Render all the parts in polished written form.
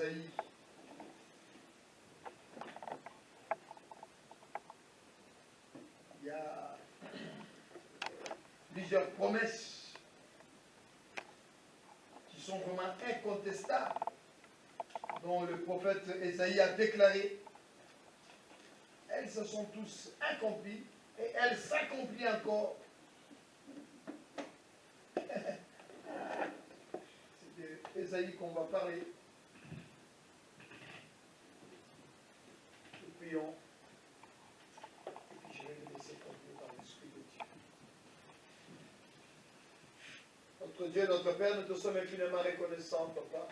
Ésaïe. Il y a plusieurs promesses qui sont vraiment incontestables, dont le prophète Ésaïe a déclaré. Elles se sont tous accomplies et elles s'accomplissent encore. C'est d'Ésaïe qu'on va parler. Nous prions. Et puis je vais le laisser conduire par l'Esprit de Dieu. Notre Dieu, notre Père, nous te sommes infiniment reconnaissants, Papa,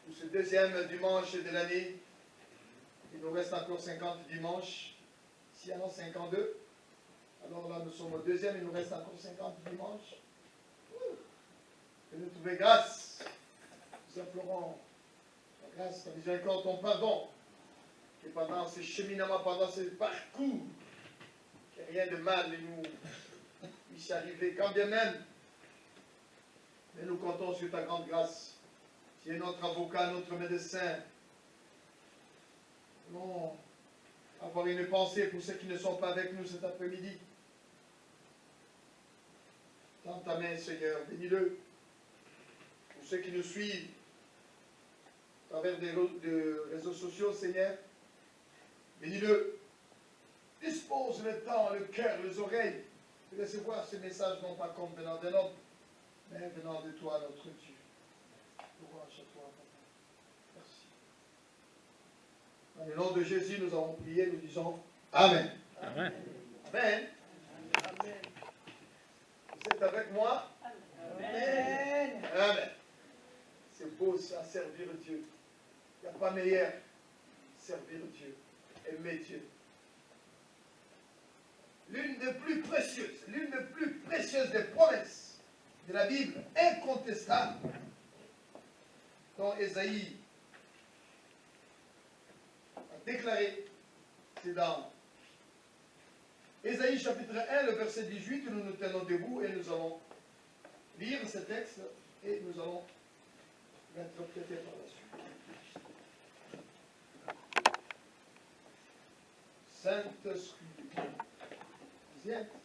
pour ce deuxième dimanche de l'année. Il nous reste encore 50 dimanches. S'il y en a 52, alors là nous sommes au deuxième, il nous reste encore 50 dimanches. Que nous trouver grâce. Nous implorons la grâce, la miséricorde, ton pardon. Que pendant ce cheminement, pendant ce parcours, qu'il n'y ait rien de mal nous puisse arriver, quand bien même. Mais nous comptons sur ta grande grâce. Tu es notre avocat, notre médecin. Non, avoir une pensée pour ceux qui ne sont pas avec nous cet après-midi. Dans ta main, Seigneur, bénis-le. Pour ceux qui nous suivent à travers des réseaux sociaux, Seigneur, bénis-le. Dispose le temps, le cœur, les oreilles de recevoir ce message, non pas comme venant d'un homme, mais venant de toi, notre Dieu. Louange à toi, Papa. Merci. Dans le nom de Jésus, nous avons prié, nous disons Amen. Amen. Amen. Amen. Vous êtes avec moi? Amen. Amen. C'est beau ça, servir Dieu. Il n'y a pas meilleur. Servir Dieu. Aimer Dieu. L'une des plus précieuses des promesses de la Bible, incontestable, dont Ésaïe a déclaré, c'est dans Ésaïe chapitre 1, le verset 18, nous nous tenons debout et nous allons lire ce texte et nous allons l'interpréter par la suite. Sainte Scripture.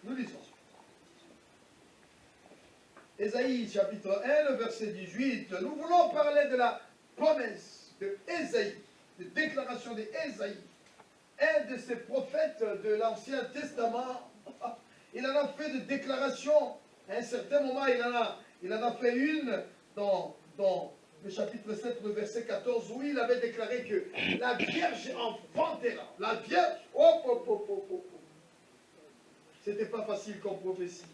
Nous lisons. Ésaïe chapitre 1, le verset 18. Nous voulons parler de la promesse de Ésaïe, de déclaration d'Ésaïe, un de ces prophètes de l'Ancien Testament. Il en a fait des déclarations. À un certain moment, il en a fait une dans le chapitre 7, le verset 14, où il avait déclaré que la Vierge enfantera. La Vierge, C'était pas facile comme prophétie.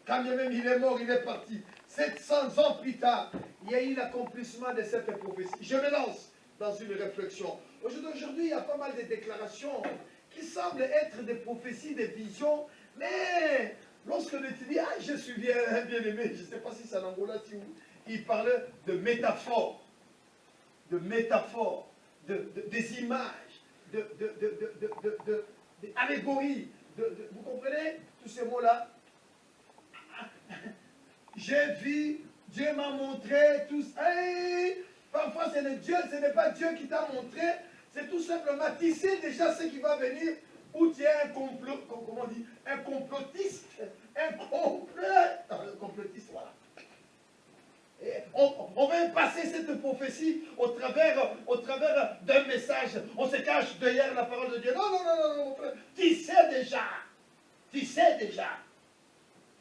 Quand bien même il est mort, il est parti. 700 ans plus tard, il y a eu l'accomplissement de cette prophétie. Je me lance dans une réflexion. Aujourd'hui, il y a pas mal de déclarations qui semblent être des prophéties, des visions, mais lorsque l'on te dit, ah, je suis bien aimé, je ne sais pas si c'est en Angola, il parle de métaphores, des images, d'allégories, vous comprenez tous ces mots-là? J'ai vu, Dieu m'a montré, tout ça. Hey, parfois c'est le Dieu, ce n'est pas Dieu qui t'a montré, c'est tout simplement, tu sais déjà ce qui va venir, ou tu es un complot, comment on dit, un complotiste, complotiste, voilà. Et on veut passer cette prophétie au travers d'un message, on se cache derrière la parole de Dieu. Non, mon frère, tu sais déjà, il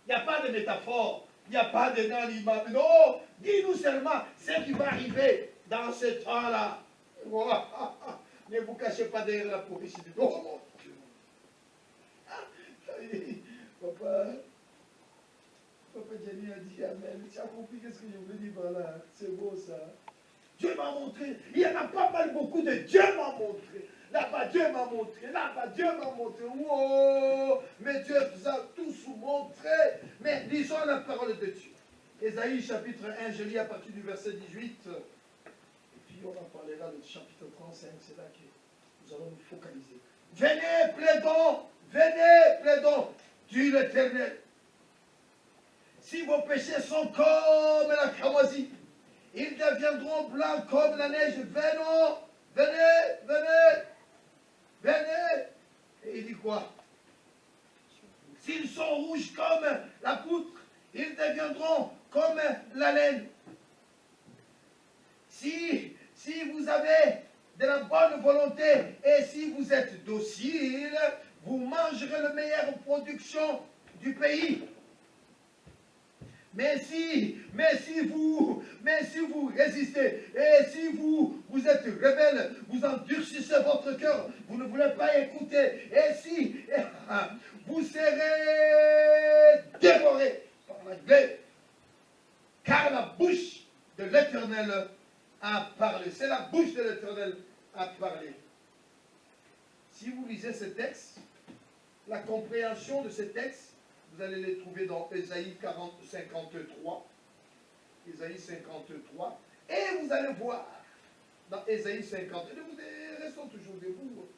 n'y a pas de métaphore. Il n'y a pas de non-image. Non, dis-nous seulement ce qui va arriver dans ce temps-là. Ne vous cachez pas derrière la prophétie de Dieu. Oh mon Dieu. Papa Jenny a dit Amen. Tu as compris ce que je voulais dire par là? C'est beau ça. Dieu m'a montré. Il y en a pas mal beaucoup de Dieu m'a montré. Là-bas, Dieu m'a montré. Là-bas, Dieu m'a montré. Wow! Mais Dieu vous a tous montré. Mais lisons la parole de Dieu. Ésaïe chapitre 1, je lis à partir du verset 18. Et puis on en parlera du chapitre 35. C'est là que nous allons nous focaliser. Venez, plaidons, dit l'Éternel. Si vos péchés sont comme la cramoisie, Ils deviendront blancs comme la neige. Venons, venez, venez, venez. Et il dit quoi? S'ils sont rouges comme la poutre, ils deviendront comme la laine. Si vous avez de la bonne volonté et si vous êtes docile, vous mangerez la meilleure production du pays. Mais si vous résistez et si vous êtes rebelle, vous endurcissez votre cœur, vous ne voulez pas écouter, et si vous serez dévorés par la glaive, car la bouche de l'Éternel a parlé. C'est la bouche de l'Éternel a parlé. Si vous lisez ce texte, la compréhension de ce texte, vous allez les trouver dans Ésaïe 53. Ésaïe 53. Et vous allez voir dans Ésaïe 50. Restons toujours debout.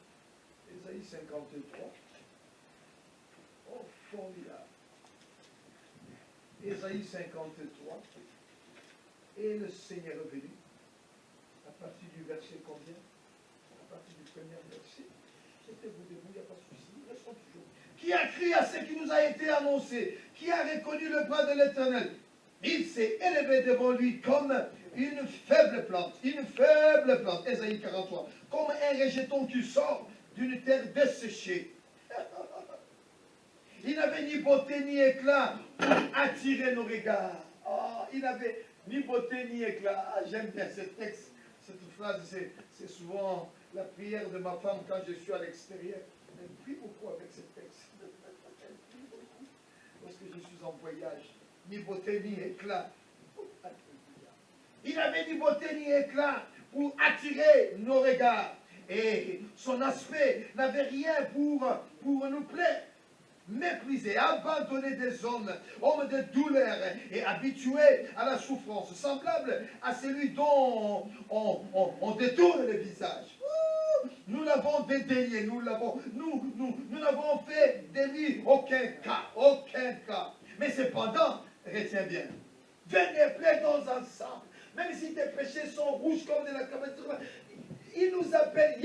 Ésaïe 53. Oh, formidable. Ésaïe 53. Et le Seigneur est venu. À partir du verset combien? À partir du premier verset. C'était vous debout, il n'y a pas de souci. Restons toujours. Qui a crié à ce qui nous a été annoncé? Qui a reconnu le bras de l'Éternel? Il s'est élevé devant lui comme une faible plante. Une faible plante. Ésaïe 43. Comme un rejeton qui sort d'une terre desséchée. Il n'avait ni beauté ni éclat pour attirer nos regards. Oh, il n'avait ni beauté ni éclat. Ah, j'aime bien ce texte. Cette phrase, c'est souvent la prière de ma femme quand je suis à l'extérieur. Elle prie beaucoup avec ce texte. Elle prie beaucoup lorsque je suis en voyage. Ni beauté ni éclat. Il n'avait ni beauté ni éclat pour attirer nos regards. Et son aspect n'avait rien pour nous plaire. Méprisé, abandonné des hommes de douleur et habitué à la souffrance, semblable à celui dont on détourne le visage. Nous l'avons dédaigné, nous n'avons fait de lui aucun cas. Mais cependant, retiens bien, venez, plaidons ensemble, même si tes péchés sont rouges comme de la caméra. Il nous appelle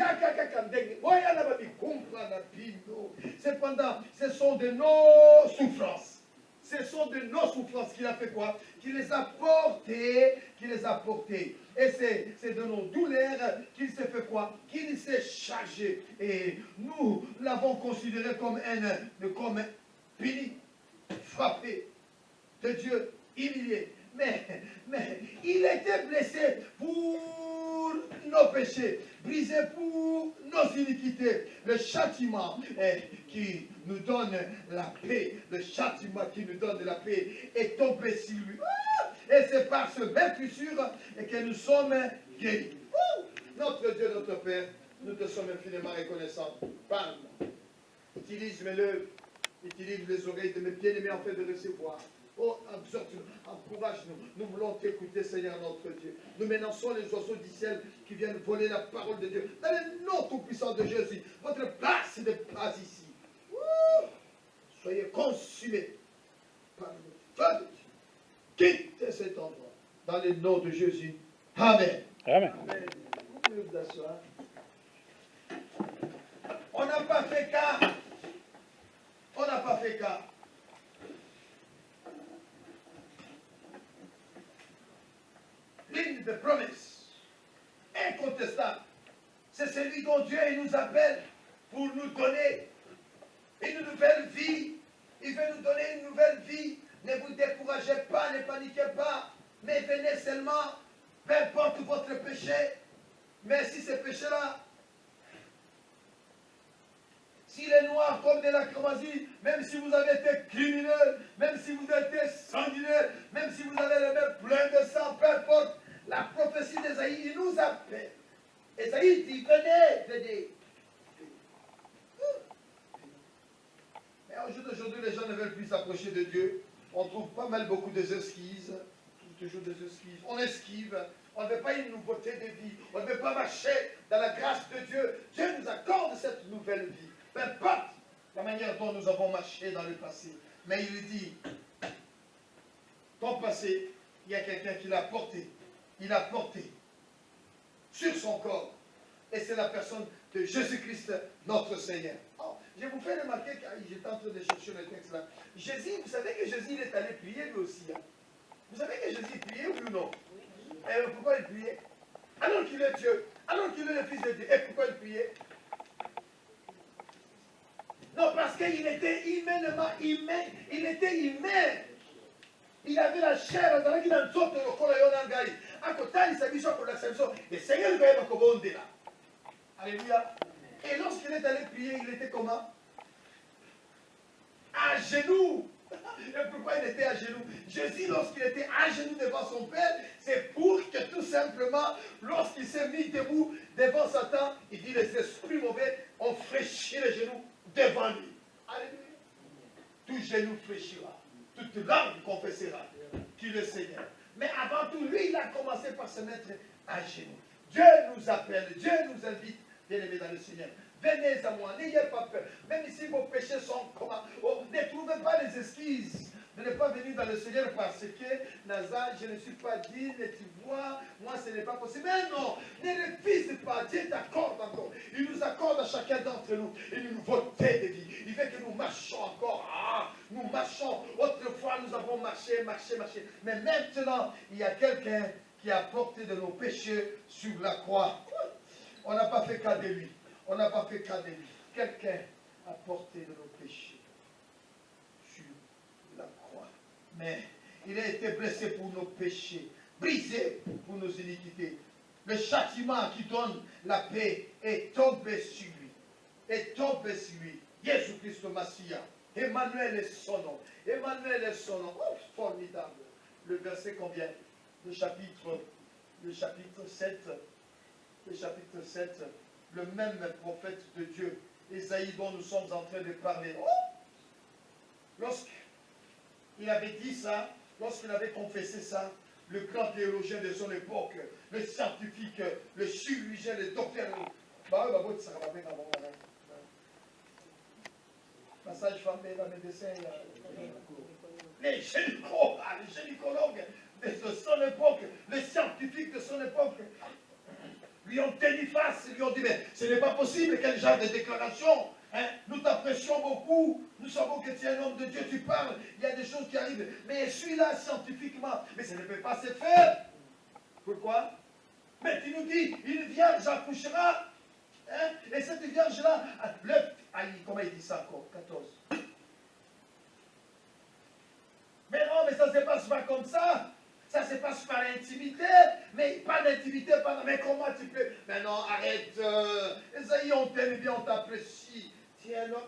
cependant, ce sont de nos souffrances. Ce sont de nos souffrances qu'il a fait quoi? Qu'il les a portées. Et c'est de nos douleurs qu'il s'est fait quoi? Qu'il s'est chargé. Et nous l'avons considéré comme puni, frappé de Dieu, humilié. Mais il était blessé pour nos péchés, brisé pour nos iniquités. Le châtiment qui nous donne la paix, est tombé sur lui. Et c'est par ce même fissure que nous sommes guéris. Notre Dieu, notre Père, nous te sommes infiniment reconnaissants. Parle. Utilise mes lèvres, utilise les oreilles de mes bien-aimés en fait de recevoir. Oh, absorbe-nous, encourage-nous. Nous voulons t'écouter, Seigneur notre Dieu. Nous menaçons les oiseaux du ciel qui viennent voler la parole de Dieu. Dans le nom tout-puissant de Jésus, votre place est de place ici. Soyez consumés par le feu de Dieu. Quittez cet endroit. Dans le nom de Jésus. Amen. Amen. Amen. Vous pouvez vous asseoir. On n'a pas fait cas. L'une des promesses incontestable, c'est celui dont Dieu nous appelle pour nous donner une nouvelle vie. Il veut nous donner une nouvelle vie. Ne vous découragez pas, ne paniquez pas, mais venez seulement, peu importe votre péché. Mais si ce péché-là, s'il est noir comme de la cramoisie, même si vous avez été criminel, même si vous avez été sanguinaire, même si vous avez les mains pleines de sang, peu importe, la prophétie d'Ésaïe, il nous appelle. Ésaïe dit, venez. Mais aujourd'hui, les gens ne veulent plus s'approcher de Dieu. On trouve pas mal beaucoup d'esquives, toujours des esquives. On esquive, on ne veut pas une nouveauté de vie, on ne veut pas marcher dans la grâce de Dieu. Dieu nous accorde cette nouvelle vie. Peu importe la manière dont nous avons marché dans le passé. Mais il dit, ton passé, il y a quelqu'un qui l'a porté. il a porté sur son corps. Et c'est la personne de Jésus-Christ, notre Seigneur. Oh, je vous fais remarquer que j'étais en train de chercher le texte là. Jésus, vous savez que Jésus il est allé prier lui aussi. Hein? Vous savez que Jésus priait oui ou non? Et pourquoi il priait? Alors qu'il est Dieu, alors qu'il est le Fils de Dieu. Et pourquoi il priait? Non, parce qu'il était humainement humain. Il était humain. Il avait la chair, il a une sorte de colonel. À côté, il s'est mis sur la service. Et Seigneur, il va être comme là. Alléluia. Et lorsqu'il est allé prier, il était comment? À genoux. Et pourquoi il était à genoux? Jésus, lorsqu'il était à genoux devant son Père, c'est pour que tout simplement, lorsqu'il s'est mis debout devant Satan, il dit les esprits mauvais ont fléchi les genoux devant lui. Alléluia. Tout genou fléchira, toute langue confessera qu'il est Seigneur. Mais avant tout, lui, il a commencé par se mettre à genoux. Dieu nous appelle, Dieu nous invite, bien-aimés dans le Seigneur. Venez à moi, n'ayez pas peur. Même si vos péchés sont comment, ne trouvez pas les excuses de ne pas venir dans le Seigneur parce que, Nazar, je ne suis pas digne, tu vois, moi ce n'est pas possible. Mais non, ne refuse pas, Dieu t'accorde encore. Il nous accorde à chacun d'entre nous une nouveauté de vie. Il veut que nous marchions encore. Ah, nous marchons. Autrefois, nous avons marché. Mais maintenant, il y a quelqu'un qui a porté de nos péchés sur la croix. On n'a pas fait cas de lui. On n'a pas fait cas de lui. Quelqu'un a porté de nos péchés sur la croix. Mais il a été blessé pour nos péchés, brisé pour nos iniquités. Le châtiment qui donne la paix est tombé sur lui. Est tombé sur lui. Jésus-Christ le Messie. Emmanuel est son nom. Emmanuel est son nom. Oh, formidable. Le verset combien? Le chapitre 7. Le chapitre 7. Le même prophète de Dieu, Ésaïe, dont nous sommes en train de parler. Oh! Lorsqu'il avait dit ça, lorsqu'il avait confessé ça, le grand théologien de son époque, le scientifique, le chirurgien, le docteur, massage femme, la médecin, les gynécologues de son époque, les scientifiques de son époque, lui ont tenu face, lui ont dit, mais ce n'est pas possible, quel genre de déclaration, hein? Nous t'apprécions beaucoup, nous savons que tu es un homme de Dieu, tu parles, il y a des choses qui arrivent, mais celui-là, scientifiquement, mais ça ne peut pas se faire. Pourquoi? Mais tu nous dis, une vierge accouchera, hein? Et cette vierge-là, comment il dit ça encore? 14. Mais non, mais ça ne se passe pas comme ça. Ça se passe par intimité, mais pas d'intimité, mais comment tu peux... Mais non, arrête, Esaïe, on t'aime bien, on t'apprécie. Tiens, non.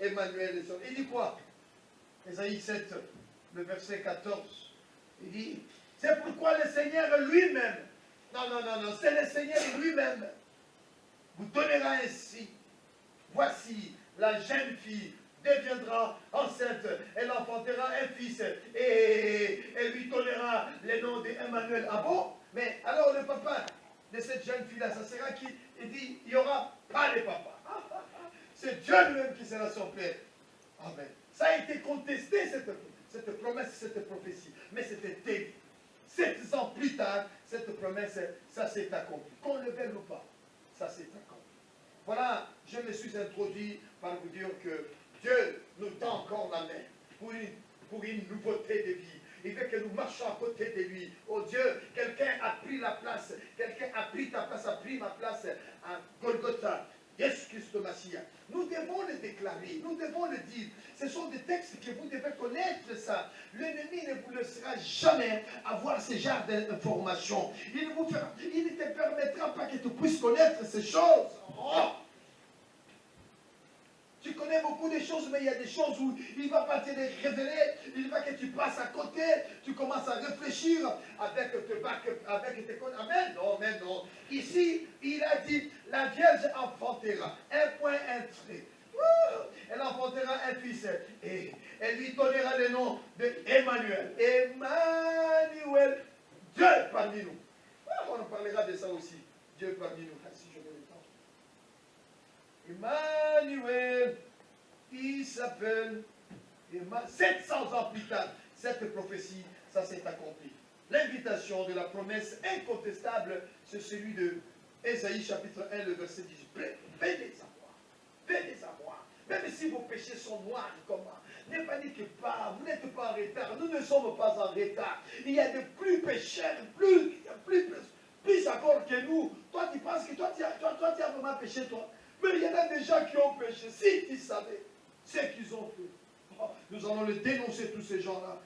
Emmanuel, il dit quoi? Esaïe 7, le verset 14. Il dit, c'est pourquoi le Seigneur lui-même, non, c'est le Seigneur lui-même, vous donnera ainsi, voici la jeune fille, deviendra enceinte, elle enfantera un fils et elle lui donnera le nom d'Emmanuel. Ah bon? Mais alors le papa de cette jeune fille-là, ça sera qui? Il dit, il n'y aura pas de papa. C'est Dieu lui-même qui sera son père. Amen. Ça a été contesté, cette promesse, cette prophétie. Mais c'était terrible. 7 ans plus tard, cette promesse, ça s'est accompli. Qu'on le veuille ou pas, ça s'est accompli. Voilà, je me suis introduit par vous dire que Dieu nous tend encore la main pour une nouveauté de vie. Il veut que nous marchions à côté de lui. Oh Dieu, quelqu'un a pris la place. Quelqu'un a pris ta place, a pris ma place à Golgotha. Jésus-Christ le Messie. Nous devons le déclarer, nous devons le dire. Ce sont des textes que vous devez connaître ça. L'ennemi ne vous laissera jamais avoir ce genre d'informations. Il ne te permettra pas que tu puisses connaître ces choses. Oh! Tu connais beaucoup de choses, mais il y a des choses où il va pas te les révéler, il va que tu passes à côté, tu commences à réfléchir avec tes connaissances. Amen, non, mais non. Ici, il a dit, la Vierge enfantera, un point, un trait. Elle enfantera un fils et elle lui donnera le nom d'Emmanuel. Emmanuel, Dieu parmi nous. On en parlera de ça aussi. Dieu parmi nous. Si je veux le temps. Emmanuel, il s'appelle 700 ans plus tard, cette prophétie, ça s'est accompli. L'invitation de la promesse incontestable, c'est celui de Ésaïe chapitre 1, le verset 18. Venez à moi. Venez à moi. Même si vos péchés sont noirs, comment? Ne paniquez pas, vous n'êtes pas en retard. Nous ne sommes pas en retard. Il y a de plus pécheurs, plus encore que nous. Toi, tu penses que toi, tu as vraiment péché, toi. Mais il y en a des gens qui ont péché. Si tu savais ce qu'ils ont fait. Oh, nous allons les dénoncer, tous ces gens-là,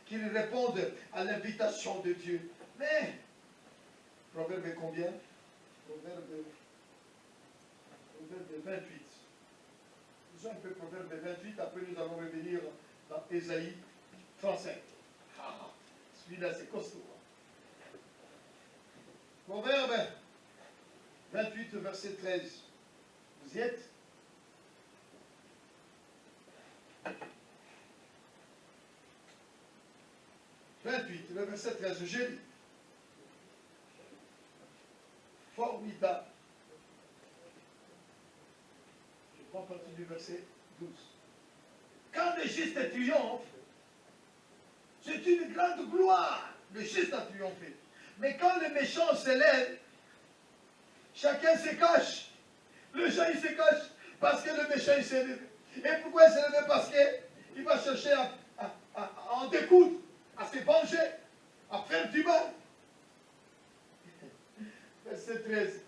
qui répondent à l'invitation de Dieu. Mais, Proverbe combien? Proverbe 28. Nous sommes un peu Proverbe 28, après nous allons revenir dans Ésaïe 35. Ah, celui-là c'est costaud. Proverbe 28, verset 13. Vous y êtes? Le verset 13, je lis. Formidable. Je prends partie du verset 12. Quand le juste triomphe, c'est une grande gloire. Le juste a triomphé. Mais quand le méchant s'élève, chacun se cache. Le gens, il se cache parce que le méchant, il s'est levé. Et pourquoi il s'est levé? Parce qu'il va chercher à en découdre, à se venger, à faire du mal. Verset 13.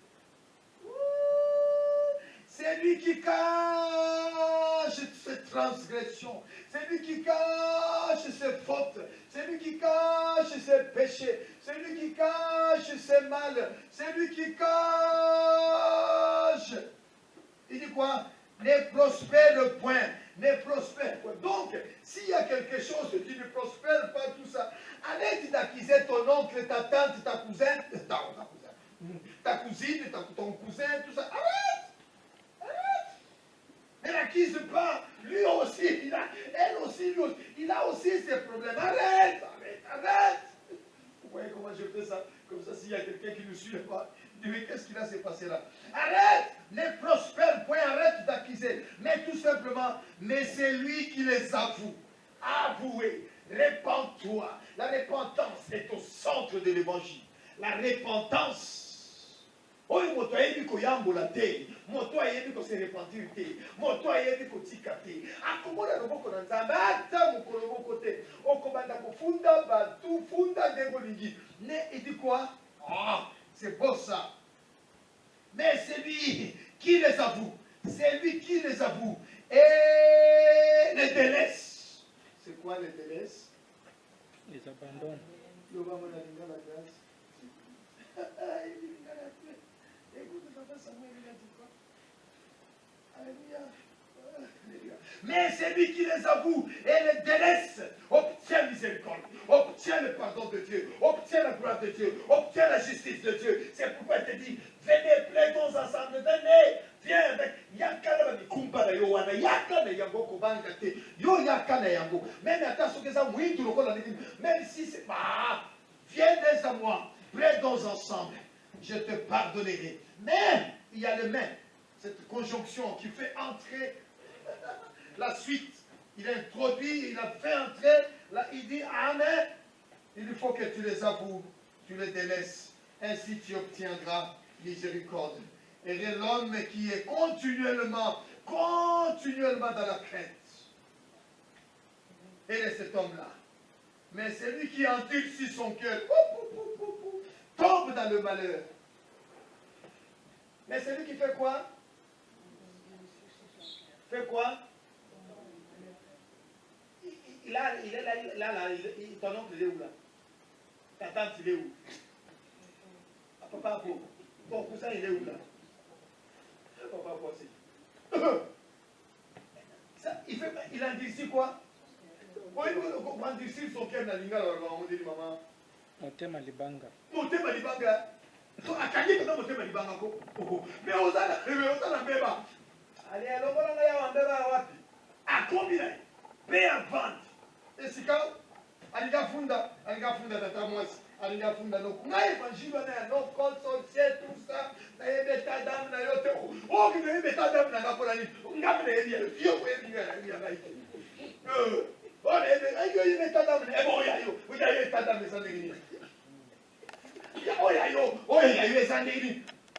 C'est lui qui cache ses transgressions. C'est lui qui cache ses fautes. C'est lui qui cache ses péchés. C'est lui qui cache ses mal. C'est lui qui cache. Il dit quoi? Ne prospère point. Ne prospère point. Donc, s'il y a quelque chose qui ne prospère pas, tout ça, arrête d'accuser ton oncle, ta tante, ta cousine, ton cousin, tout ça. Arrête! Elle n'accuse pas. Lui aussi, elle aussi, lui aussi. Il a aussi ses problèmes. Arrête! Vous voyez comment je fais ça? Comme ça, s'il y a quelqu'un qui ne suit pas, il dit, mais qu'est-ce qui va se passer là? Arrête! Ne prospère point, arrête d'accuser. Mais tout simplement, mais c'est lui qui les avoue. Avouez, répands-toi. La repentance est au centre de l'évangile. La repentance. Oyo moto ayebi koyambola te, moto ayebi ko se repentir te, moto ayebi kotika te. Akomona loboko na Nzambe ata mokolo moko te. Okobanda kofunda batu, funda ndengo lingi. Mais il dit quoi? Ah, c'est beau ça. Mais c'est lui qui les avoue. C'est lui qui les avoue. Et les délaisse. C'est quoi les délaisse? Les abandonne. Le va me la grâce. Écoute, papa Samuel, il a dit quoi? Alléluia. Mais c'est lui qui les avoue et les délaisse, obtient miséricorde, obtient le pardon de Dieu, obtient la gloire de Dieu, obtient la justice de Dieu. C'est pourquoi il te dit, venez, plaidons ensemble, venez, viens avec Yakana Mikumba Yowana, Yakana Yango Kobangate, Yo Yakana Yango, même si c'est pas, viens à moi, plaidons ensemble, je te pardonnerai. Mais il y a le mais, cette conjonction qui fait entrer la suite. Il a introduit, il a fait entrer, là, il dit Amen. Il faut que tu les avoues, tu les délaisses. Ainsi tu obtiendras miséricorde. Et l'homme qui est continuellement dans la crainte. Et cet homme-là. Mais celui qui endurcit son cœur, tombe dans le malheur. Mais celui qui fait quoi? Fait quoi? Il est là, ton oncle il est où là? Ta tante il est où? Papa, ton cousin il est où là? Papa, aussi. Il endurcit quoi? Il endurcit son cœur dans l'ingala, on dit maman. Motema libanga. Motema libanga. Akangi kona motema libanga ko. Mais osala mbeba. Allez, alors voilà ya mbeba wapi? A combien? Paye à vente. Et si quand alingafunda tata mwasi, alingafunda no kuna évangile na no conscience tout ça, na yebeta dame na yote. Oh, qui ne yebeta dame na ngapona ni. Ngapona yebia, yo yebia na yebia.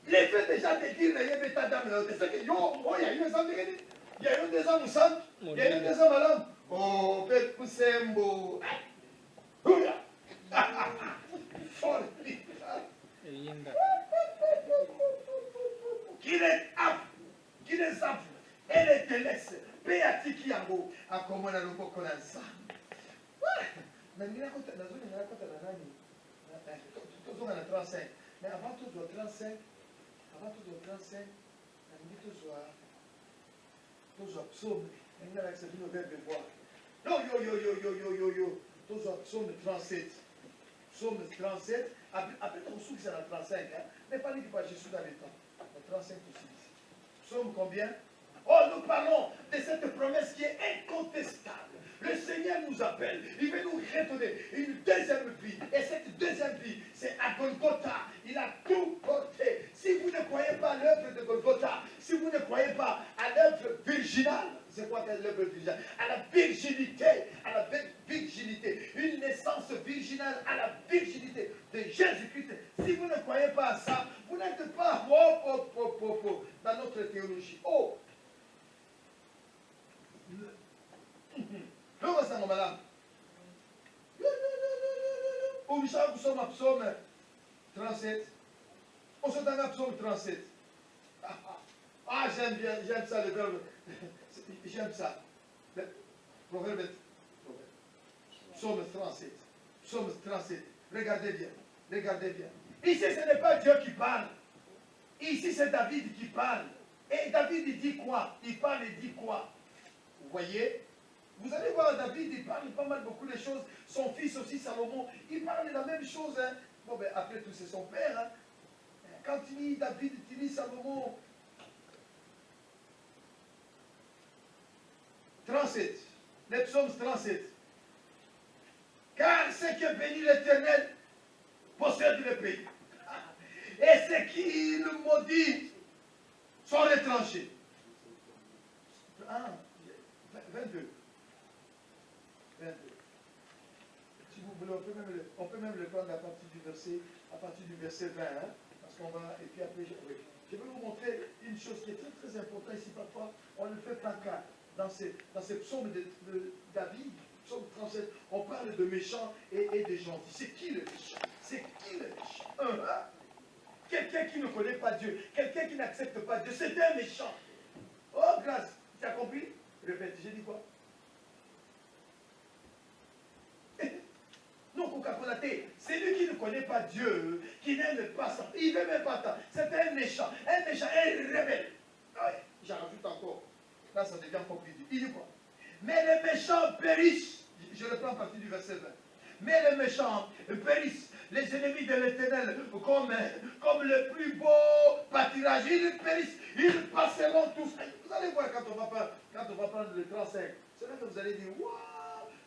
Les faits déjà de dire, il y a eu des hommes saints, il y a eu des hommes malades. Oh, Père Poussembo. eyinda Qu'il est apte, qu'il est apte, elle te laisse. Péatiki yango, à comment on a le beau qu'on a ça. Mais il y a un côté, la zone, il y a un côté de la nani. Tout le monde a 35. Mais avant tout, tu as 35. Avant tout, tu as 35. Tu as psaume. Il y a accepté le verbe de voir. Yo. Tu as psaume 37. Psaume 37. Après, tu as reçu que c'est la 35. Mais pas dit que je suis dans les temps. La 35 aussi. Psaume combien? Oh, nous parlons de cette promesse qui est incontestable. Le Seigneur nous appelle. Il veut nous redonner une deuxième vie. Et cette deuxième vie, c'est à Golgotha. Il a tout porté. Si vous ne croyez pas à l'œuvre de Golgotha, si vous ne croyez pas à l'œuvre virginale, c'est quoi l'œuvre virginale? À la virginité. À la virginité. Une naissance virginale à la virginité de Jésus-Christ. Si vous ne croyez pas à ça, vous n'êtes pas dans notre théologie. Oh! Comment ça, mon madame? Au Michel, nous sommes à psaume 37. On se donne à psaume 37. Ah, j'aime ça, le verbe. J'aime ça. Proverbe. Psaume 37. Psaume 37. Regardez bien. Ici, ce n'est pas Dieu qui parle. Ici, c'est David qui parle. Et David, il dit quoi? Il parle et dit quoi? Vous voyez? Vous allez voir, David, il parle pas mal beaucoup de choses. Son fils aussi, Salomon, il parle de la même chose. Hein. Bon, ben, après tout, c'est son père. Hein. Quand il dit David, il dit Salomon. 37. Les psaumes 37. Car ceux qui bénissent l'Éternel possèdent le pays. Et ceux qui le maudissent sont retranchés. 22. Si vous voulez, on peut même le prendre à partir du verset 20. Hein, parce qu'on va, et puis après, je vais vous montrer une chose qui est très très importante ici. Parfois, on ne fait pas cas. Dans ces psaumes de David, psaume 37, on parle de méchants et de gentils. C'est qui le méchant? C'est qui le méchant? Quelqu'un qui ne connaît pas Dieu, quelqu'un qui n'accepte pas Dieu, c'est un méchant. Oh, grâce, tu as compris? Répète, j'ai dit quoi? Non, Coca-Cola, c'est lui qui ne connaît pas Dieu, qui n'aime pas ça. Il ne veut même pas ça. C'est un méchant, un rebelle. Ah, j'en rajoute encore. Là, ça devient encore plus dur. Il dit quoi? Mais les méchants périssent. Je le prends à partir du verset 20. Mais les méchants périssent. Les ennemis de l'Éternel, comme le plus beau pâturage, ils périssent. Ils passeront tous. Vous allez voir quand on va prendre le 35. C'est là que vous allez dire, waouh!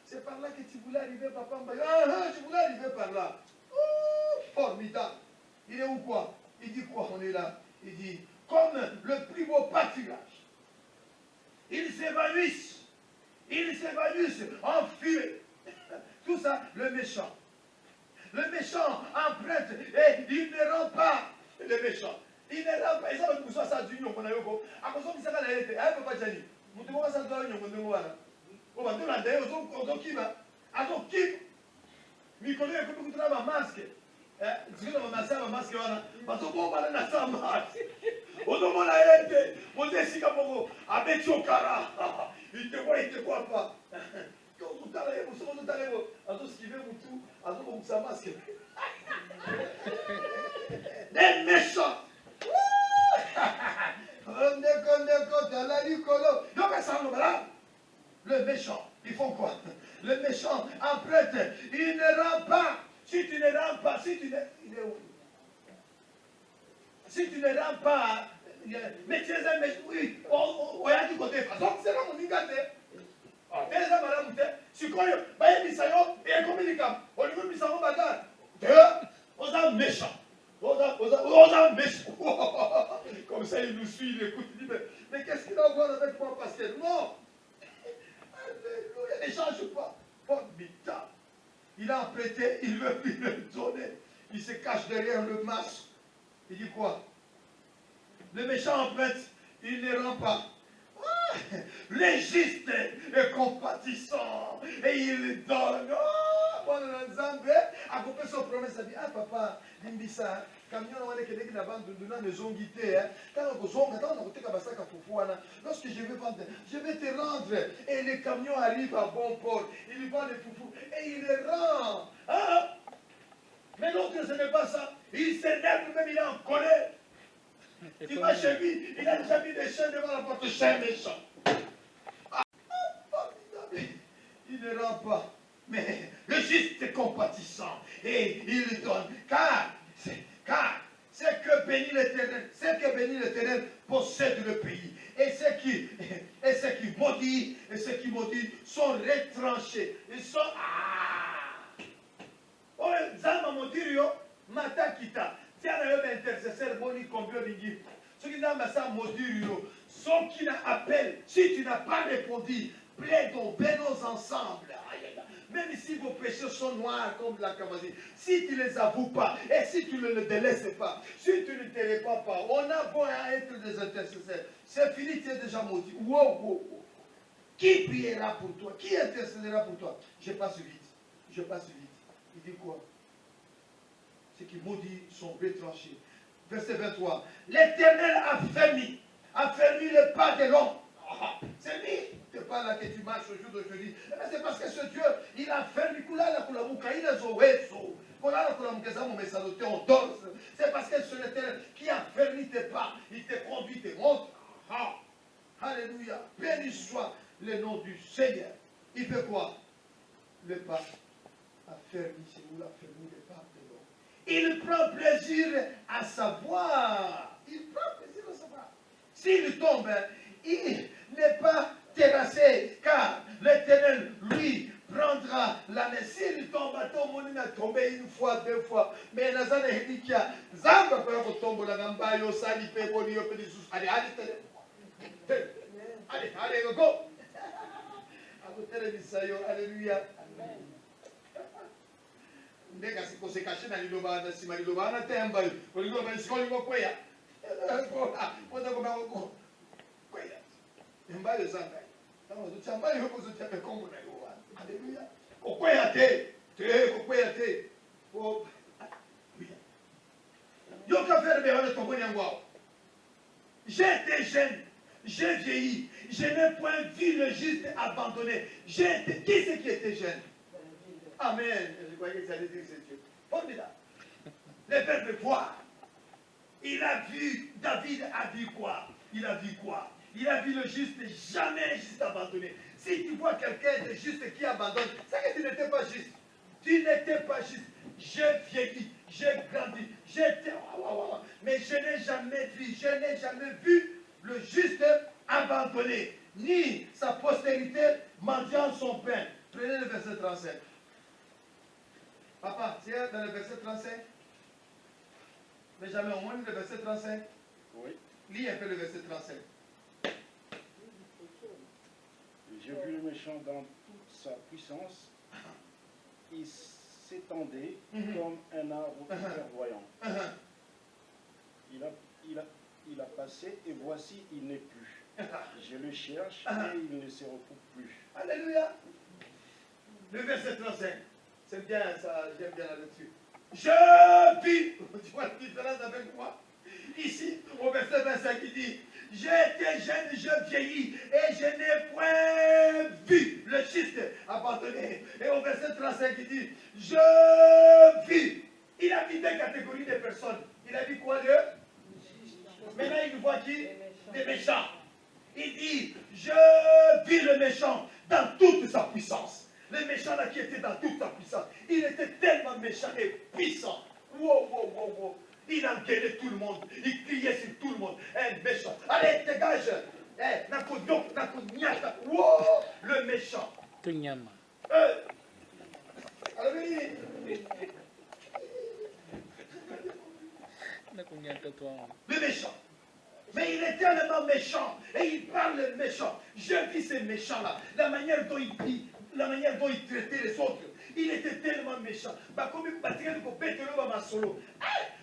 C'est par là que tu voulais arriver, papa. Je voulais arriver par là. Oh, formidable. Il est où quoi? Il dit quoi? On est là. Il dit, comme le plus beau pâturage. Ils s'évanouissent. Ils s'évanouissent en fumée. Tout ça, le méchant. Le méchant emprunte et il ne rend pas le méchant. Il ne rend pas. Et ça va nous faire ça du nom qu'on a eu. À cause de ça, on a été. Un peu pas de Jani. Nous devons ça dans l'union. On va demander aux Kiba. À ton Kib. Mais quand on a un masque. Tu sais, on a un masque. Parce qu'on va aller dans un masque. On demande à elle. On décide qu'à propos. Avec son cara. Il te voit pas. Quand vous allez, vous serez tout à l'heure. À tout ce qui veut, vous tout. À tout comme ça masque. Des méchants. Le méchant, ils font quoi? Le méchant emprunte, il ne rend pas. Si tu ne rends pas, si tu ne. Il est où? Si tu ne rends pas, mais tu es un méchant. Oui, on a du côté. Donc c'est là mon ingate. Les amalams, si quoi, bah, il et communicant. On lui met ça au bazar. On a méchant. On a méchant. Comme ça, il nous suit, il écoute, il dit, mais qu'est-ce qu'il a à voir avec moi, pasteur? Non! Alléluia, ne change pas. Formidable. Il a prêté, il veut plus le donner. Il se cache derrière le masque. Il dit quoi? Le méchant emprunte, il ne rend pas. Ah, le juste est compatissant et il donne. Oh, bon, Nzambe, a coupé son promesse, a dit, ah papa, Limbisa, camion on est que na bande de na maison guité, lorsque je vais vendre, je vais te rendre. Et le camion arrive à bon port, il lui vend les foufous et il les rend. Ah, mais l'autre, ce n'est pas ça. Il s'énerve, même il est en colère. Tu vas chez lui, il a déjà mis des chaînes devant la porte, chien méchant. Ah, formidable. Il ne rend pas. Mais le juste est compatissant et il donne. Car c'est que bénit l'Éternel possède le pays. Et ceux qui maudit sont retranchés. Ils sont. Ah! Oh, Zama Modirio, Mata Kita. Tiens, un intercesseur, Boni combien de dit. Ceux qui n'ont pas Modirio, ceux qui appellent, si tu n'as pas répondu, plaidons, bénons ensemble. Même si vos péchés sont noirs comme la camasie, si tu ne les avoues pas, et si tu ne les délaisses pas, si tu ne te répands pas, on a beau à être des intercesseurs. C'est fini, tu es déjà maudit. Wow. Qui priera pour toi? Qui intercédera pour toi? Je passe vite. Il dit quoi? Ceux qui maudits sont retranchés. Verset 23. L'Éternel a fermé le pas de l'homme. C'est lui. C'est pas là que tu marches au jour d'aujourd'hui. C'est parce que ce Dieu, il a fermé. C'est parce que c'est l'Éternel qui a fermé tes pas. Il te conduit, te montre. Alléluia. Béni soit le nom du Seigneur. Il fait quoi? Le pas a fermé chez vous, a fermé le pas de l'homme. Il prend plaisir à savoir. S'il tombe, il n'est pas terrassé, car l'Éternel, lui, prendra l'année. S'il tombe, il a tombé une fois, 2 fois. Mais Nazana Hedikia, Zamba peut tomber la gamba, yo sali pe boni yo pe di sus. Allez, go. Alléluia. Ndeka siko se cacher dans liloba na sima liloba na temba. Ko liloba siko liloba kweya. Mbali zanga. Kama tuchambali huko zote kwa Kongo na Yohana. Alléluia. Kokweya te. Oh. Yo ka faire be wana tombo nyangwa. J'étais jeune, j'ai vieilli, je n'ai point vu le juste abandonné. Qui c'est qui était jeune? Amen. Je croyais que ça allait dire c'est Dieu. Formidable. Le peuple voir. Il a vu, David a vu quoi? Il a vu quoi? Il a vu le juste, jamais juste abandonné. Si tu vois quelqu'un de juste qui abandonne, c'est que tu n'étais pas juste. Tu n'étais pas juste. J'ai vieilli, j'ai grandi, j'étais. Mais je n'ai jamais vu le juste abandonné, ni sa postérité mendiant son pain. Prenez le verset 35. Papa, tu es dans le verset 35? Benjamin, au moins le verset 35? Oui. Lis un peu le verset 35. J'ai vu le méchant dans toute sa puissance. Il s'étendait comme un arbre clairvoyant. Il a passé et voici, il n'est plus. Je le cherche et il ne se retrouve plus. Alléluia. Le verset 35. C'est bien ça, j'aime bien là-dessus. Je vis. Tu vois la différence avec moi? Ici, au verset 25, il dit, j'étais jeune, je vieillis, et je n'ai point vu le juste abandonné. Et au verset 35, il dit, je vis. Il a vu 2 catégories de personnes. Il a vu quoi d'eux? Maintenant, il voit qui? Des méchants. Il dit, je vis le méchant dans toute sa puissance. Le méchant là qui était dans toute sa puissance. Il était tellement méchant et puissant. Wow. Il engueulait tout le monde. Il criait sur tout le monde. Un méchant. Allez, dégage. Wow, le méchant. Tunyama. Allez, le méchant. Mais il est tellement méchant. Et il parle méchant. Je vis ces méchants-là. La manière dont il prie. la manière dont il traitait les autres. Il était tellement méchant.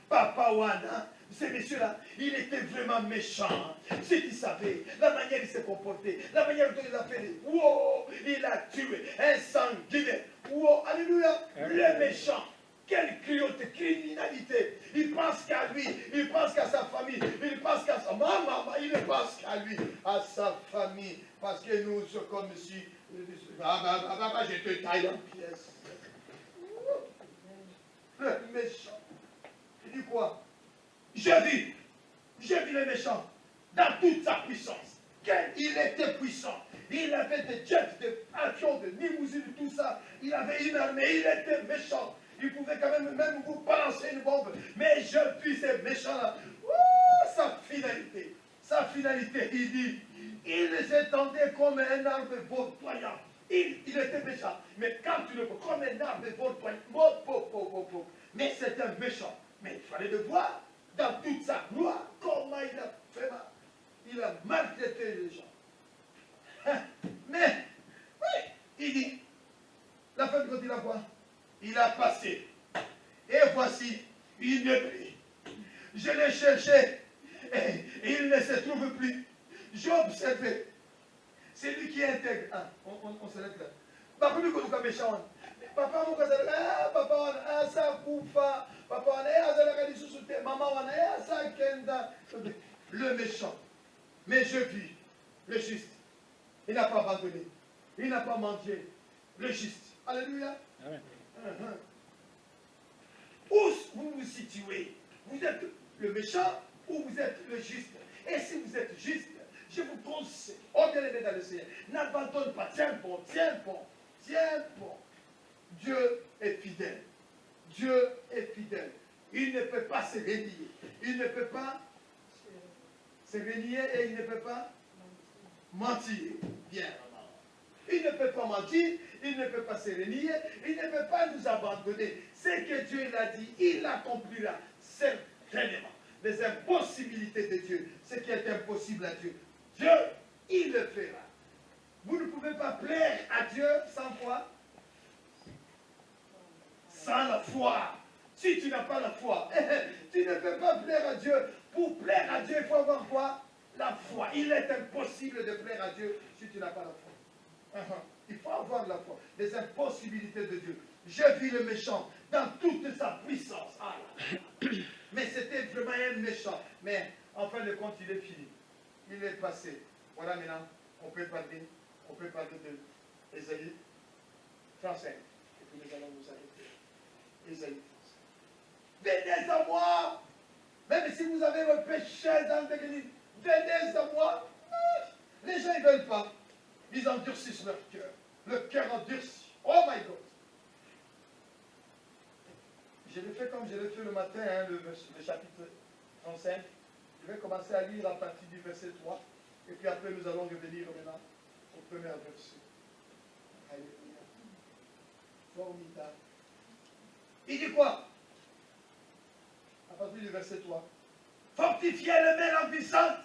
Papa Wana, ce monsieur-là, il était vraiment méchant. Ce qu'il savait, la manière dont il s'est comporté, la manière dont il a fait, wow, il a tué un sanguinaire. Wow, alléluia, le méchant. Quelle cruauté, criminalité. Il pense qu'à lui, il pense qu'à sa famille, il pense qu'à sa maman, il ne pense qu'à lui, à sa famille. Parce que nous sommes comme si, je te taille en pièces. Le méchant. Il dit quoi? J'ai vu le méchant dans toute sa puissance. Il était puissant. Il avait des jets, des avions, des limousines, tout ça. Il avait une armée, il était méchant. Il pouvait quand même vous balancer une bombe. Mais je puis ces méchants-là. Sa finalité, il dit, il s'étendait comme un arbre verdoyant. Il était méchant. Mais quand tu le vois comme un arbre verdoyant, mais c'est un méchant. Mais il fallait le voir dans toute sa gloire, comment il a fait mal. Il a maltraité les gens. Mais, oui, il dit, la fin de compte, il a quoi? Il a passé. Et voici, il ne brille. Je l'ai cherché, et il ne se trouve plus. J'ai observé. C'est lui qui intègre. Ah, on s'arrête là. Papa, nous sommes méchants. Papa, nous sommes papa, on a ça, Koufa. Papa, on a ça, la sous-souté. Maman, on a ça, Kenda. Le méchant. Mais je vis le juste. Il n'a pas abandonné. Il n'a pas mangé. Le juste. Alléluia. Amen. Où vous vous situez? Vous êtes le méchant ou vous êtes le juste? Et si vous êtes juste, je vous conseille, oh bien-aimé dans le Seigneur, n'abandonne pas. Tiens bon, tiens bon, tiens bon. Dieu est fidèle. Dieu est fidèle. Il ne peut pas se renier. Il ne peut pas se renier et il ne peut pas mentir. Bien. Il ne peut pas mentir, il ne peut pas se renier, il ne peut pas nous abandonner. Ce que Dieu l'a dit, il l'accomplira certainement. Les impossibilités de Dieu, ce qui est impossible à Dieu, Dieu, il le fera. Vous ne pouvez pas plaire à Dieu sans quoi? Sans la foi. Si tu n'as pas la foi, tu ne peux pas plaire à Dieu. Pour plaire à Dieu, il faut avoir quoi? La foi. Il est impossible de plaire à Dieu si tu n'as pas la foi. Il faut avoir la foi. Les impossibilités de Dieu. Je vis le méchant dans toute sa puissance. Ah, mais c'était vraiment un méchant. Mais en fin de compte, il est fini. Il est passé. Voilà maintenant, on peut parler de Ésaïe 35. Et puis nous allons nous arrêter. Ésaïe 35. Venez à moi. Même si vous avez le péché dans l'église, venez à moi. Les gens ne veulent pas. Ils endurcissent leur cœur. Le cœur endurci. Oh my God. Je l'ai fait comme je l'ai fait le matin, hein, le chapitre 35. Je vais commencer à lire à partir du verset 3. Et puis après, nous allons revenir maintenant au premier verset. Alléluia. Formidable. Il dit quoi? À partir du verset 3. Fortifiez le main en puissance.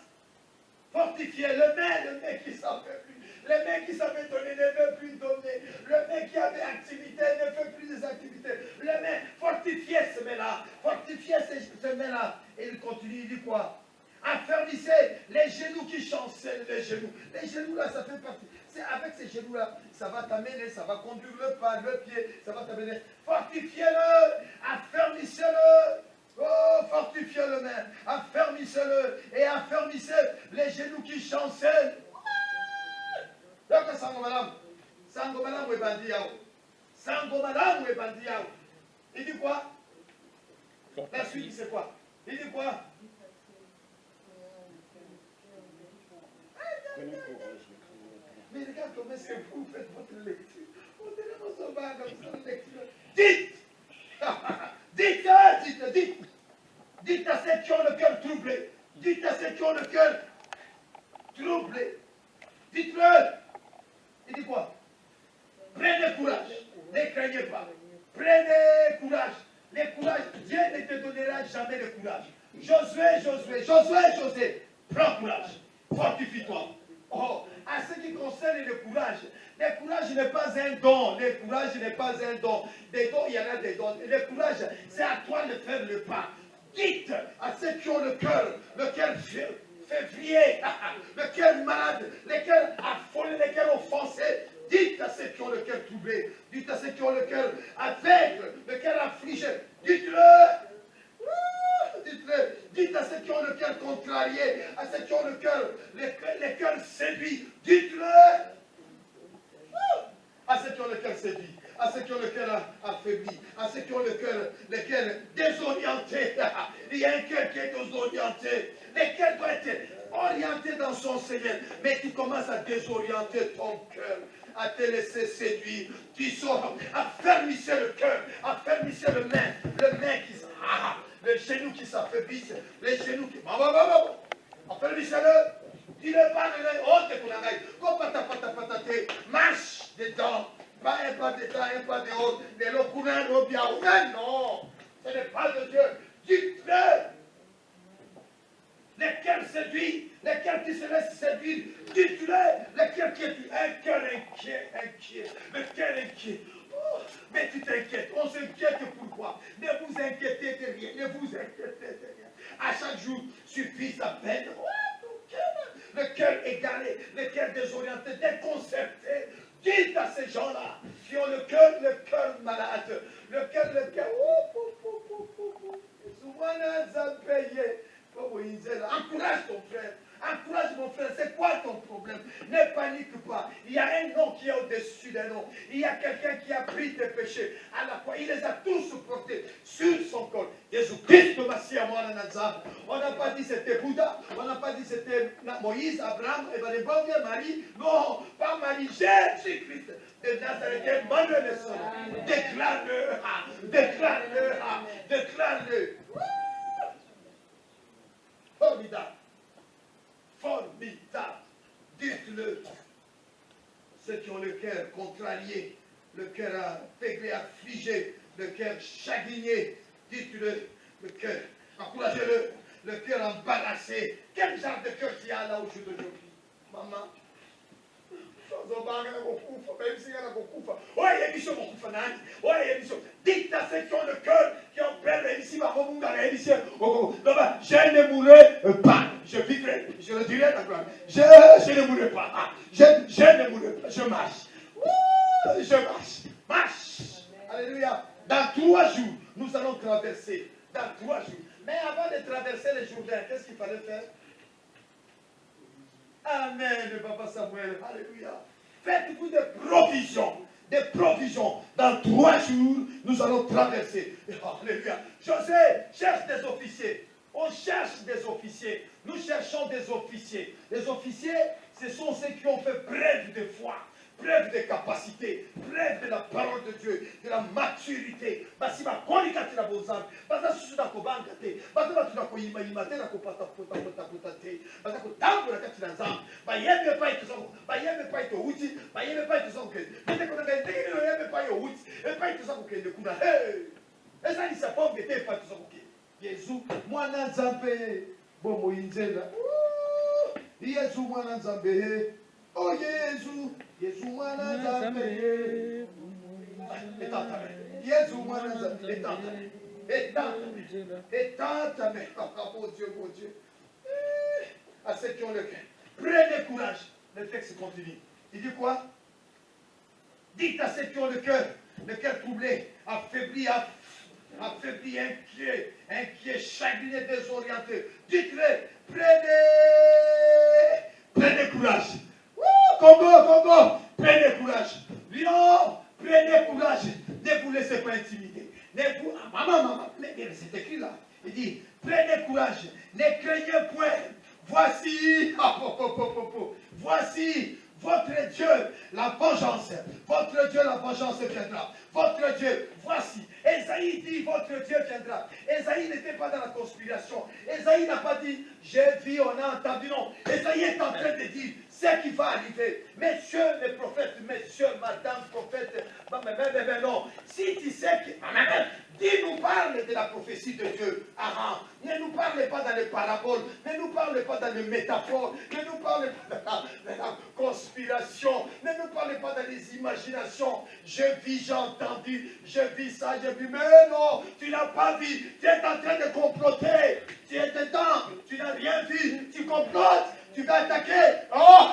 Fortifiez le main qui s'en fait plus. Le mec qui savait donner ne veut plus donner. Le mec qui avait activité ne fait plus des activités. Le mec, fortifiez ce mec-là. Fortifiez ce mec-là. Et il continue, il dit quoi? Affermissez les genoux qui chancellent, les genoux. Les genoux là, ça fait partie. C'est avec ces genoux-là, ça va t'amener, ça va conduire le pas, le pied, ça va t'amener. Fortifiez-le, affermissez-le. Oh, fortifiez le main, affermissez-le et affermissez les genoux qui chancellent. Donc, Sangomalam ou Bandi Yao. Sangomalam ou Bandi Yao. Il dit quoi? La suite, c'est quoi? Il dit quoi? Mais regarde comment est-ce que vous faites votre lecture. On dirait qu'on se bat comme ça, la lecture. Dites! Dites à ceux qui ont le cœur troublé. Dites à ceux qui ont le cœur troublé. Dites-le. Il dit quoi? Prenez courage. Ne craignez pas. Prenez courage. Le courage, Dieu ne te donnera jamais de courage. Josué, prends courage. Fortifie-toi. Oh, à ce qui concerne concerne le courage, le courage n'est pas un don. Le courage n'est pas un don. Des dons, il y en a des dons. Le courage, c'est à toi de faire le pas. Dites à ceux qui ont le cœur février, le cœur malade, le cœur affolé, le cœur offensé. Dites à ceux qui ont le cœur troublé. Dites à ceux qui ont le cœur aveugle, le cœur affligé. Dites-le. Dites-le. Dites à ceux qui ont le cœur contrarié, à ceux qui ont le cœur séduit. Dites-le. À ceux qui ont le cœur séduit, à ceux qui ont le cœur affaibli, à ceux qui ont le cœur désorienté. Il y a un cœur qui est désorienté. Le cœur doit être orienté dans son Seigneur. Mais tu commences à désorienter ton cœur, à te laisser séduire. Tu sors, affermissez le cœur, affermissez le main qui le genou qui s'affaiblisse, les genoux qui... Affermissez-le. Dis-le pas de l'œil, oh, t'es pour la maille. Marche dedans. Pas un pas dedans, un pas dehors. De l'eau courante, l'eau bien. Non, ce n'est pas de Dieu. Dites-le. Les cœurs séduits, les cœurs qui se laissent séduire. Dites-le. Les cœurs qui est un cœur inquiet. Le cœur inquiet. Oh, mais tu t'inquiètes. On s'inquiète pourquoi? Ne vous inquiétez de rien. Ne vous inquiétez de rien. À chaque jour suffit sa peine. Le cœur égaré, le cœur désorienté, déconcerté. Dites à ces gens-là qui ont le cœur malade, le cœur. Encourage ton frère. Encourage mon frère, c'est quoi ton problème? Ne panique pas. Il y a un nom qui est au-dessus d'un nom. Il y a quelqu'un qui a pris tes péchés à la croix. Il les a tous supportés sur son corps. Jésus-Christ, on n'a pas dit c'était Bouddha, on n'a pas dit c'était Moïse, Abraham, Marie. Non, pas Marie, Jésus-Christ de Nazareth, Emmanuel le Son. Déclare-le, déclare-le, déclare-le. Formidable. Formidable. Dites-le. Ceux qui ont le cœur contrarié, le cœur affaiblé, affligé, le cœur chagriné, dites-le. Le cœur, encouragez-le. Le cœur embarrassé. Quel genre de cœur tu as là au jour d'aujourd'hui? Maman. Dites à ceux qui ont le cœur, qui ont perdu ici, je ne mourrai pas. Je vivrai, je le dirai d'accord. Je ne mourrai pas. Je ne mourrai pas. Je marche. Je marche. Marche. Alléluia. Dans 3 jours, nous allons traverser. Dans 3 jours. Mais avant de traverser les Jourdain, qu'est-ce qu'il fallait faire? Amen, le papa Samuel. Alléluia. Faites-vous des provisions. Des provisions. Dans 3 jours, nous allons traverser. Alléluia. José cherche des officiers. On cherche des officiers. Nous cherchons des officiers. Les officiers, ce sont ceux qui ont fait preuve de foi, preuve de capacité, preuve de la parole de Dieu, de la maturité. Yesu mwana nzambe bomo inzela Yesu mwana nzambe oh Yesu mwana nzambe Yesu mwana nzambe étante mon Dieu à ceux qui ont le cœur prenez courage. Le texte continue, il dit quoi? Dites à ceux qui ont le cœur troublé, affaibli, inquiet, chagriné, désorienté. Dites-le, prenez courage. Congo, prenez courage. Lion, prenez courage. Ne vous laissez pas intimider. Maman, mais c'est écrit là. Il dit, prenez courage. Ne craignez point. Voici votre Dieu, la vengeance. Votre Dieu, la vengeance viendra. Votre Dieu, voici. Esaïe dit, votre Dieu viendra. Esaïe n'était pas dans la conspiration. Esaïe n'a pas dit, j'ai vu, on a entendu. Non. Esaïe est en train de dire ce qui va arriver. Messieurs les prophètes, messieurs, madame prophète, non. Si tu sais que... Dis-nous, parle de la prophétie de Dieu. Ne nous parle pas dans les paraboles. Ne nous parle pas dans les métaphores. Ne nous parle pas dans la conspiration. des imaginations. Je vis, j'ai entendu, je vis ça, j'ai vu. Mais non, tu n'as pas vu. Tu es en train de comploter. Tu es dedans, tu n'as rien vu. Tu complotes, tu vas attaquer. Oh,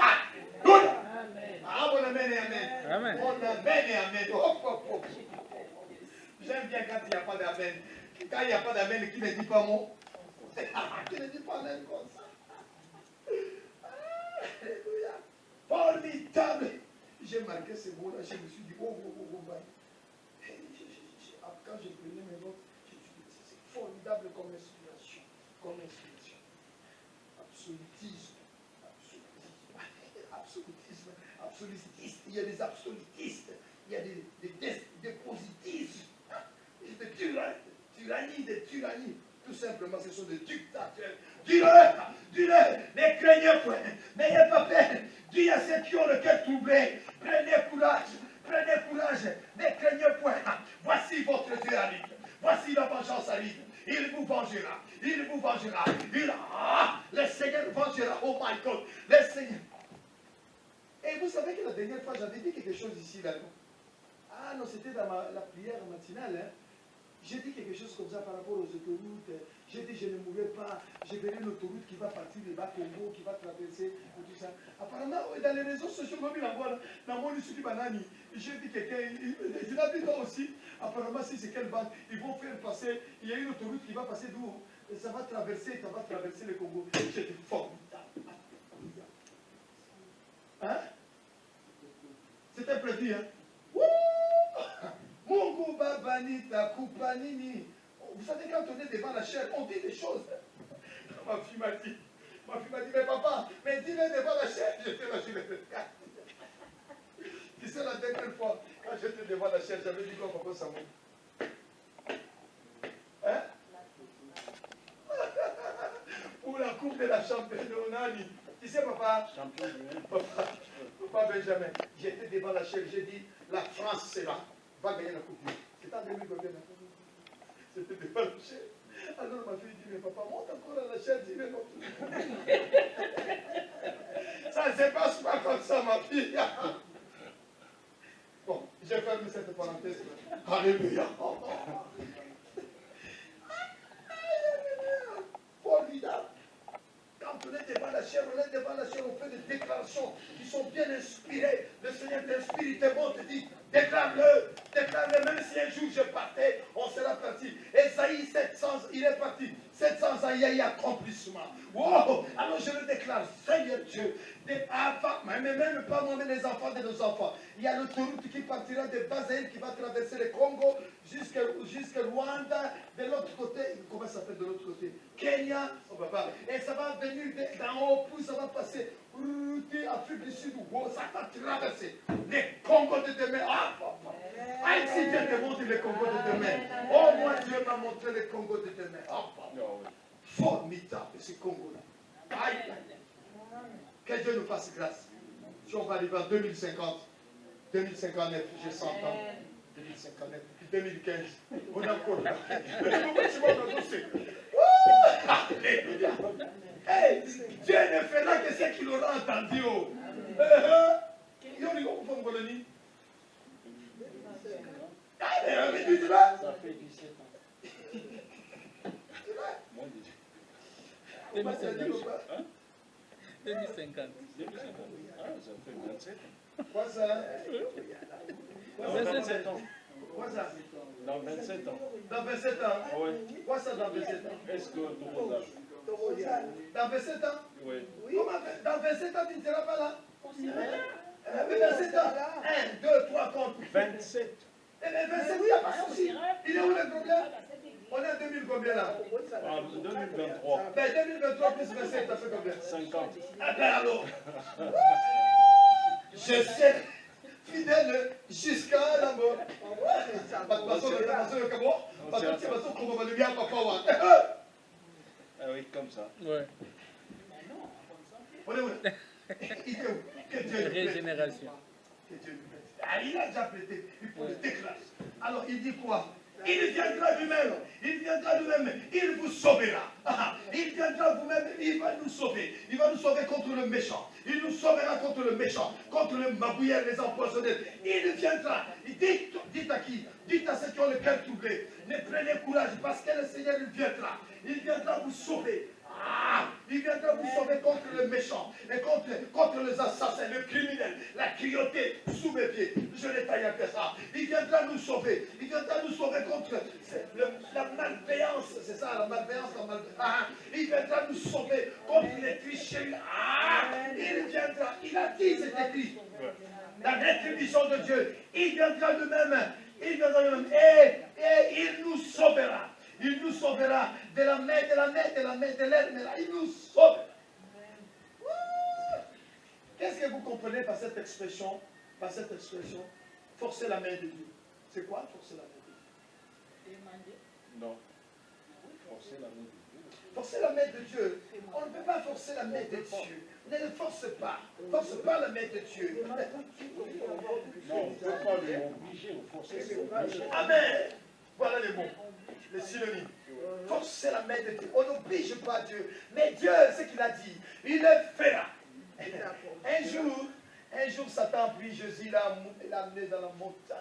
good. Ah, bon amen et amen. Amen. Bon amen et amen. Oh, oh, oh. J'aime bien quand il n'y a pas d'amen. Quand il n'y a pas d'amen, qui ne dit pas mot. Qui ne dit pas amen comme ça. Alléluia. Formidable. J'ai marqué ces mots-là, je me suis dit, oh, oh, oh, oh, quand je prenais mes notes, je me suis dit, c'est formidable comme inspiration. Comme inspiration. Absolutisme. Absolutisme. Absolutiste. Il y a des absolutistes. Il y a des positismes. Des tyrannies, des tyrannies. Tout simplement, ce sont des dictateurs. Dis-le, ne craignez point, n'ayez pas peur. Dis à ceux qui ont le cœur troublé, prenez courage, ne craignez point. Voici votre Dieu arrive, voici la vengeance arrive. Il vous vengera, le Seigneur vengera, oh my God, le Seigneur. Et vous savez que la dernière fois, j'avais dit quelque chose ici, là. Ah non, c'était dans la prière matinale, hein. J'ai dit quelque chose comme ça par rapport aux autoroutes. J'ai dit je ne mourrai pas. Je verrai une autoroute qui va partir du bas Congo, qui va traverser et tout ça. Apparemment, dans les réseaux sociaux, dans mon issue du banani, j'ai dit quelqu'un, je l'ai dit toi aussi. Apparemment, si c'est quelle banque, ils vont faire passer, il y a une autoroute qui va passer d'où ça va traverser le Congo. J'étais formidable. Hein? C'était prévu, hein? Wouh! Mungu babanita kupanini. Vous savez, quand on est devant la chair, on dit des choses. Ma fille m'a dit, mais papa, mais dis-le devant la chair. J'étais là, je le regarde. Tu sais, la dernière fois, quand j'étais devant la chair, j'avais dit quoi, papa Samuel? Hein? Pour la coupe de la championne, tu sais, papa, papa Benjamin, j'étais devant la chair, j'ai dit, la France, c'est là. Va gagner la coupe. C'est en 2000 combien? C'était devant la chair. Alors ma fille dit, mais papa, monte encore à la chair, dis mais non. Ça ne se passe pas comme ça, ma fille. Bon, j'ai fermé cette parenthèse. Alléluia. Formidable. Quand on est devant la chair, on fait des déclarations qui sont bien inspirées. Le Seigneur t'inspire, il te montre, te dit, déclare-le, même si un jour je partais, on sera parti. Ésaïe 700, il est parti. 700 ans, il y a eu accomplissement. Wow! Alors je le déclare, Seigneur Dieu, même pas moi, mais les enfants de nos enfants. Il y a l'autoroute qui partira de Bazel, qui va traverser le Congo jusqu'à Rwanda, de l'autre côté, comment ça s'appelle de l'autre côté? Kenya, oh papa. Et ça va venir d'en haut, puis ça va passer Afrique du Sud, ça va traverser les Congo de demain. Ah, papa. Ah, si Dieu te montre les Congo de demain. Oh, moi, Dieu m'a montré les Congo de demain. Oh, papa. Formidable, ce Congo-là. Aïe. Que Dieu nous fasse grâce. Si on va arriver en 2050, 2059, j'ai 100 ans. 2059, puis 2015, on est encore là. Hey, Dieu ne fera que ce qu'il aura entendu. Ça fait 17 ans. Moi, 2050. 2050. 2050. Ah, ça fait 27 ans. Quoi ça? 27 ans. Quoi ça? Dans 27 ans. Dans 27 ans? Oui. Quoi ça dans 27 ans? Est-ce que tout le monde a... Dans 27 ans? Oui. Comment, dans 27 ans, tu ne seras pas là? Mais 27 ans? 1, 2, 3, compte. 27. Eh bien, 27, il n'y a pas de souci. Il est où le problème? On est en 2000 combien là? En 2023. Ben 2023 plus 27, ça fait combien? 50. Ah ben alors, je sais, fidèle jusqu'à la mort. Ah oui, comme ça. Ouais. On est où? Il est où? Que Dieu nous plaise. Régénération. Que Dieu nous plaise. Ah, il a déjà prêté, il faut le déclarer. Alors il dit quoi? Il viendra lui-même. Il viendra lui-même. Il vous sauvera. Il viendra vous-même. Il va nous sauver. Il va nous sauver contre le méchant. Il nous sauvera contre le méchant, contre le mabouillère, les empoisonnés. Il viendra. Dites à qui? Dites à ceux qui ont le cœur troublé. Ne prenez courage parce que le Seigneur il viendra. Il viendra vous sauver. Il viendra vous sauver contre le méchant et contre les assassins, le criminel, la cruauté sous mes pieds. Je l'ai taillé à ça. Il viendra nous sauver. Il viendra nous sauver contre la malveillance. C'est ça, la malveillance. Il viendra nous sauver contre les tricheries. Il viendra. Il a dit, c'est écrit. La rétribution de Dieu. Il viendra lui-même. Il viendra lui-même. Et il nous sauvera. Il nous sauvera de la main, de l'ennemi. Il nous sauve. Qu'est-ce que vous comprenez par cette expression? Par cette expression, forcer la main de Dieu. C'est quoi forcer la main de Dieu? Non. Forcer la main de Dieu. Forcer la main de Dieu. On ne peut pas forcer la main de Dieu. Ne le force pas. Force pas la main de Dieu. Non, on ne peut pas l'obliger ou forcer. Amen. Voilà les mots. Les synonymes. Forcer la main de Dieu. On n'oblige pas Dieu. Mais Dieu, ce qu'il a dit, il le fera. Un jour, Satan a pris Jésus, il l'a amené dans la montagne.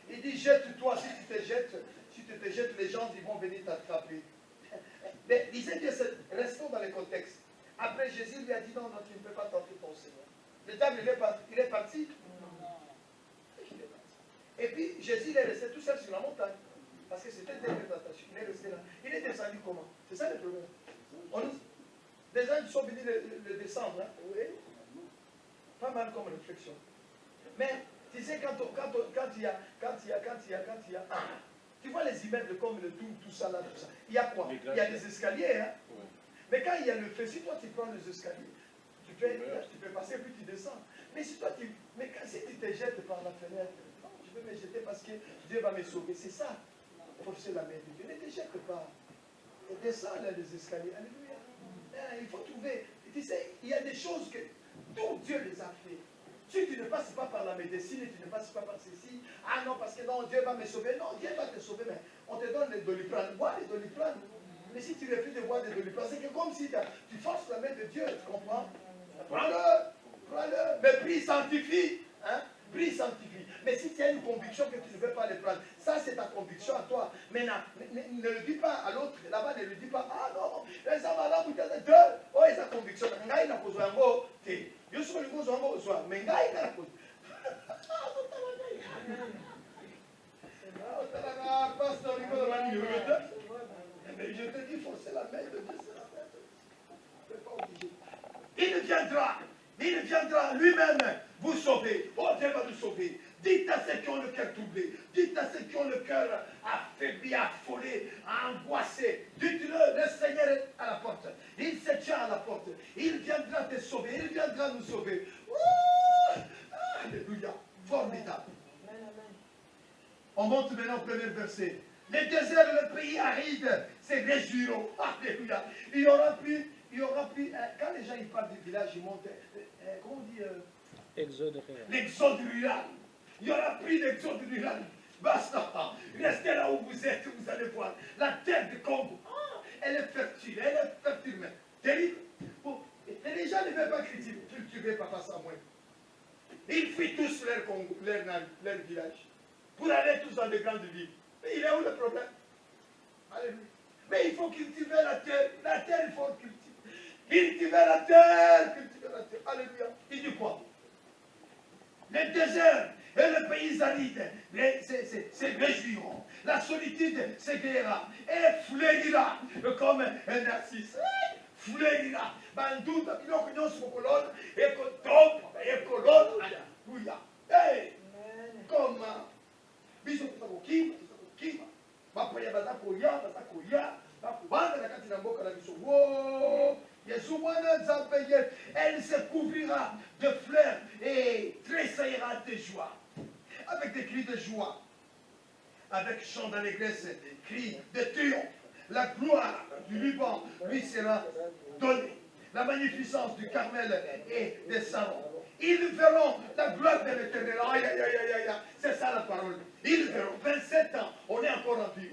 Il dit, jette-toi. Si tu te jettes, les gens ils vont venir t'attraper. Mais lisez bien, restons dans le contexte. Après, Jésus lui a dit, non, tu ne peux pas tenter ton Seigneur. Le diable, il est parti. Et puis, Jésus, il est resté tout seul sur la montagne. Parce que c'était une tentation. Il est resté là. Il est descendu comment? C'est ça le problème. Les gens sont venus le descendre. Hein? Oui. Pas mal comme réflexion. Mais, tu sais, quand il y a, tu vois les immeubles comme le tout ça là, tout ça. Il y a quoi? Il y a des escaliers. Hein? Oui. Mais quand il y a le feu, si toi tu prends les escaliers, tu peux passer et puis tu descends. Mais si toi si tu te jettes par la fenêtre, je vais me jeter parce que Dieu va me sauver. C'est ça. Forcer la main de Dieu. Ne te jette pas. Et descends là les escaliers. Alléluia. Il faut trouver. Tu sais, il y a des choses que tout Dieu les a fait. Si tu ne passes pas par la médecine, tu ne passes pas par ceci, non, parce que non, Dieu va me sauver. Non, Dieu va te sauver, mais on te donne les Doliprane. Bois les Doliprane. Mais si tu refuses de boire des Doliprane, c'est que comme si tu forces la main de Dieu, tu comprends? Prends-le. Mais prie, sanctifie. Hein? Prie, sanctifie. Mais si tu as une conviction que tu ne veux pas les prendre, ça c'est ta conviction à toi. Mais ne le dis pas à l'autre, là-bas ne le dis pas, non, ça va là, oh, et sa conviction, il n'a pas besoin de mot, je suis le besoin, mais il n'a pas besoin. Mais je te dis, forcer la main de Dieu, c'est pas obligé. Il viendra lui-même vous sauver. Oh, Dieu va nous sauver. Dites à ceux qui ont le cœur troublé. Dites à ceux qui ont le cœur affaibli, affolé, angoissé. Dites-le, le Seigneur est à la porte. Il se tient à la porte. Il viendra te sauver. Il viendra nous sauver. Alléluia. Formidable. On monte maintenant au premier verset. Les déserts, le pays aride, c'est réjouiront. Alléluia. Il y aura plus, quand les gens ils partent du village, ils montent, comment on dit Exode rural. L'exode rural. Il n'y aura plus d'exode rural. Basta. Restez là où vous êtes, vous allez voir. La terre du Congo, elle est fertile, mais terrible. Et les gens ne veulent pas cultiver Papa Samuel. Ils fuient tous leur village pour aller tous dans de grandes villes. Mais il est où le problème? Alléluia. Mais il faut cultiver la terre. La terre, il faut cultiver. Cultiver la terre. Alléluia. Il dit quoi? Les déserts et le pays aride se réjouiront. La solitude s'éveillera et fleurira comme un narcisse. Fleurira. Banduta, biloko nyonso kolona, ekolona. Alléluia. Hey! Comment? Biso kima. Bapaya baza koya, bakubanda na kati na mboka na biso. Wow! Elle se couvrira de fleurs et tressaillera de joie. Avec des cris de joie, avec chant d'allégresse, cris de triomphe. La gloire du Liban lui sera donnée. La magnificence du Carmel et des Sarons. Ils verront la gloire de l'Éternel. Aïe, aïe, aïe, aïe, aïe. C'est ça la parole. Ils verront. 27 ans, on est encore en vie.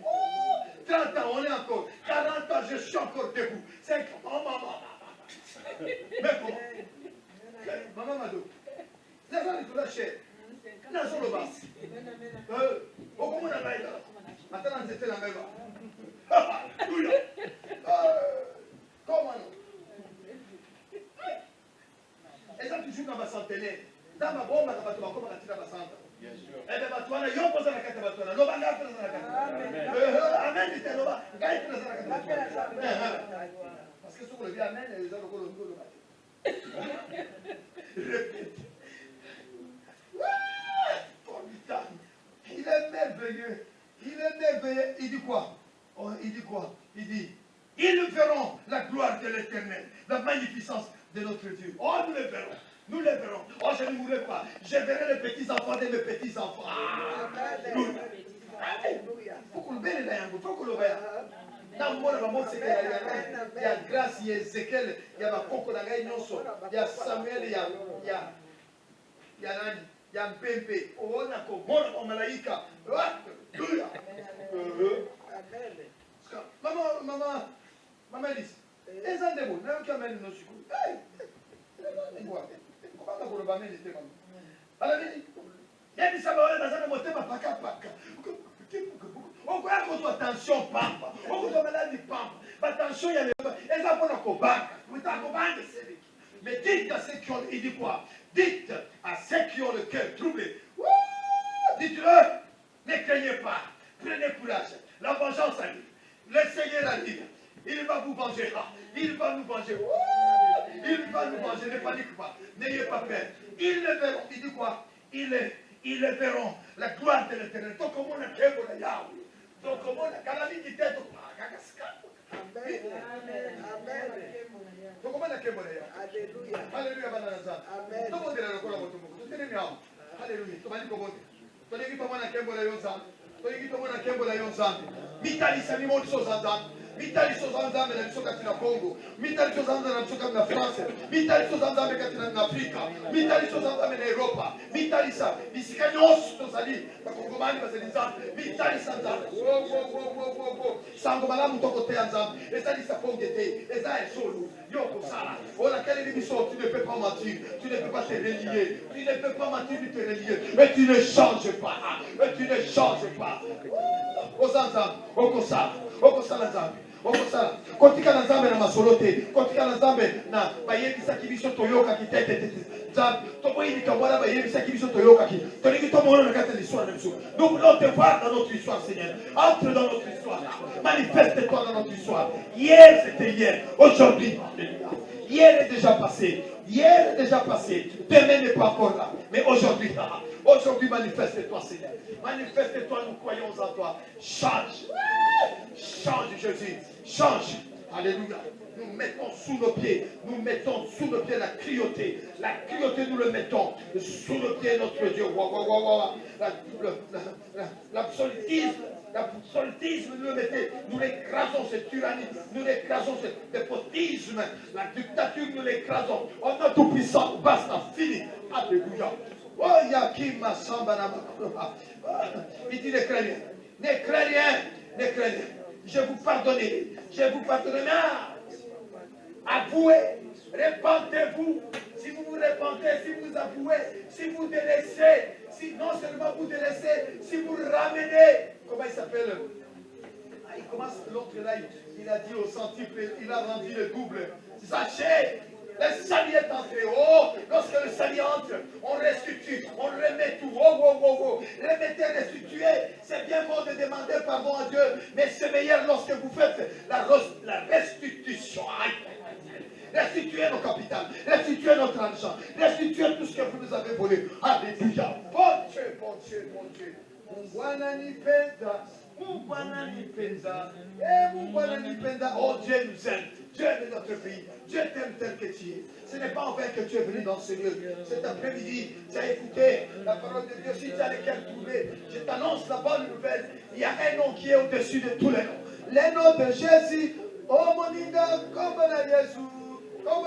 30 ans, on est encore. 40 ans, je suis encore debout. 50 ans, maman. Mais comment? Maman Mado. Les gens sont lâchés. Là, sur le bas. Comment on a fait là? Maintenant, c'était la même. Comment non? Et ça, toujours dans ma centenaire. Dans ma bombe, dans ma tombe, comment on a tiré ma centenaire? Bien sûr. Et bien, Batouana, yo pose la carte Batouana. Loba, là, pose la carte. Amen, dit Loba. Gaï, pose la carte Batouana. Parce que si vous le dites Amen, les gens le niveau de Batouana. Répète. Formidable. Il est merveilleux. Il est merveilleux. Il dit quoi? Il dit quoi? Il dit, ils verront la gloire de l'Éternel, la magnificence de notre Dieu. Oh, nous les verrons. Nous les verrons. Oh, je ne mourrai pas. Je verrai les petits-enfants de mes petits-enfants. Il faut qu'on le verre, il faut qu'on le verre. Il y a grâce, il y a Ézéchiel, il y a Makoko, il y a Samuel, il y a Nani, il y a Mpempe. Oh, on a comme Malaïka. Alléluia. Maman Lise, les gens de vous, même qui amènent nos sucres. Comment on va mettre les témoins? Alors, il y a des sabords dans un moteur, paka. On croit que votre attention pampa. On croit que maladie pampa. Attention, il y a des gens qui ont mais dites à ceux qui ont, il dit quoi? Dites à ceux qui ont le cœur troublé. Dites-le, ne craignez pas. Prenez courage. La vengeance arrive. Le Seigneur arrive. Il va vous venger. Il va nous venger. Il va nous venger. Ne paniquez pas. N'ayez pas peur. Ils le verront. Il dit quoi? Ils le verront. La gloire de l'Éternel. Donc, comment on a créé pour la Yahweh? Donc, comment on a calamité de tête. Amen. Amen. Donc, comment on a créé pour la Yahweh? Alléluia. Alléluia. Amen. Tout le monde est là. Alléluia. Tout le monde est là. Mitali sami mo so zanzan. Mitali so zanzan na biso katina Congo. Mitali so zanzan na biso katina France. Mitali so zanzan katina na Afrika. Mitali so zanzan na Europa. Mitali sa bisika nyonso tozali bakongomani bazali nzambe. Mitali sa nzambe. Wo. Sango malamu toko te nzambe. Ezali sa pongete. Eza esolo. Yoko sala. Oh laquelle est l'émission, tu ne peux pas mentir. Tu ne peux pas te relier. Tu ne peux pas mentir ni te relier. Mais tu ne changes pas. Mais tu ne changes pas. Ozanzam, Okosa Nzambe, Okosa. Kotika na Nzambe na masolote, kotika na Nzambe na bayebisa kibiso toyoka kitete. Nzambe, toboyi kamwana bayebisa kibiso toyoka ki. Tolingi tomona na kata l'histoire de Dieu. Nous voulons te voir dans notre histoire, Seigneur. Entre dans notre histoire. Manifeste-toi dans notre histoire. Hier, c'était hier. Aujourd'hui, alléluia. Hier est déjà passé. Hier est déjà passé. Demain n'est pas encore là. Mais aujourd'hui, aujourd'hui, manifeste-toi, Seigneur. Manifeste-toi, nous croyons en toi. Change. Change, Jésus. Change. Alléluia. Nous mettons sous nos pieds. Nous mettons sous nos pieds la cruauté. La cruauté, nous le mettons sous nos pieds, notre Dieu. L'absolutisme. L'absolutisme, nous le mettons. Nous l'écrasons, cette tyrannie. Nous l'écrasons, ce despotisme. La dictature, nous l'écrasons. Oh, notre tout-puissant, basta, fini. Alléluia. Oh, Yakima Sambana. Il dit, ne crains rien. Ne crains rien. Ne crains rien. Je vous pardonnerai. Je vous pardonnerai. Avouez. Répentez-vous. Si vous vous repentez, si vous avouez, si vous délaissez, si non seulement vous délaissez, si vous ramenez. Comment il s'appelle? Il commence l'autre là, il a dit au centuple, il a rendu le double. Sachez, le salut est entré. Oh, lorsque le salut entre, on restitue, on remet tout. Oh. Remettez, restituez. C'est bien bon de demander pardon à Dieu, mais c'est meilleur lorsque vous faites la restitution. Restituez nos capitales, restituez notre argent, restituez tout ce que vous nous avez volé. Alléluia. Bon Dieu. Mungwana nipenda. Mungwana nipenda. Oh, Dieu nous aime. Dieu aime notre pays. Dieu t'aime tel que tu es. Ce n'est pas en vain que tu es venu dans ce lieu. Cet après-midi, tu as écouté la parole de Dieu. Si tu as lesquels trouver, je t'annonce la bonne nouvelle. Il y a un nom qui est au-dessus de tous les noms. Le nom de Jésus. Oh, moninga, comme la Jésus. Oh,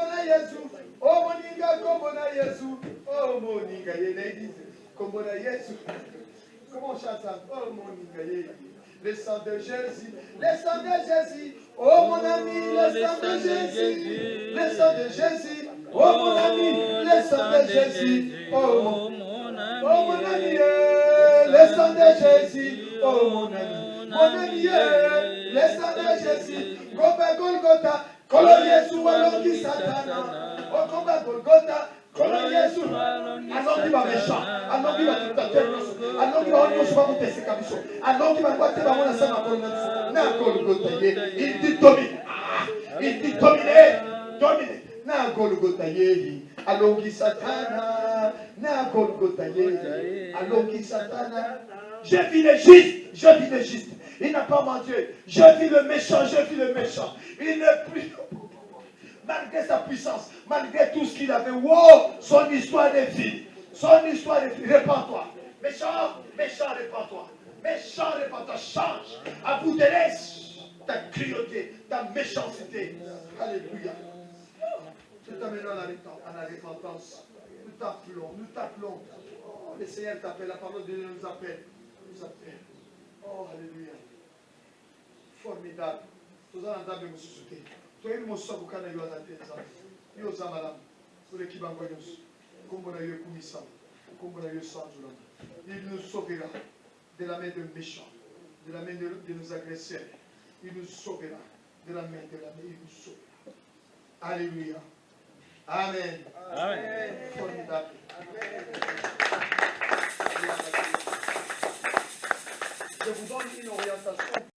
moninga, comme la Jésus. Oh, Monica, ladies. Comment Jésus. Comment on chante ça? Oh, Monica, le sang de Jésus, le sang de Jésus. Oh, mon ami, le sang de Jésus, le sang de Jésus. Oh, mon ami, le sang de Jésus. Oh, mon ami, le sang de Jésus. Oh, mon ami, le sang de Jésus. Combat Golgotha, Kolo Yesu alongi Satana. Oh, combat Golgotha, Kolo Yesu. Alongi ba méchant, alongi ba dictateur, alongi ba onyo ba mutese kabiso, alongi ba kwate ba mona sama kolonso. Na Golgotha ye, il dit domine. Il dit dominer, dominer. Na Golgotha ye, alongi Satana. Na Golgotha ye, alongi Satana. Je vis le juste, je vis le juste. Il n'a pas menti. Je vis le méchant, je vis le méchant. Il n'est plus. Malgré sa puissance, malgré tout ce qu'il avait, wow, son histoire est vide. Son histoire est vide. Répands-toi. Méchant, méchant, répands-toi. Méchant, répands-toi. Change. À bout de laisse ta cruauté, ta méchanceté. Alléluia. Nous t'amenons à la repentance. Nous t'appelons. Oh, le Seigneur t'appelle. La parole de Dieu nous appelle. Nous appelle. Oh, alléluia. Formidable. Tous en entendez me soucier. Toi, il m'a sauvé quand il y a des gens. Il y a des gens pour les qui vont voir nous. Comme on a eu commission, comme on a eu sans jour. Il nous sauvera de la main des méchants, de la main de nos agresseurs. Il nous sauvera de la main il nous sauvera. Alléluia. Amen. Amen. Formidable. Je vous donne une orientation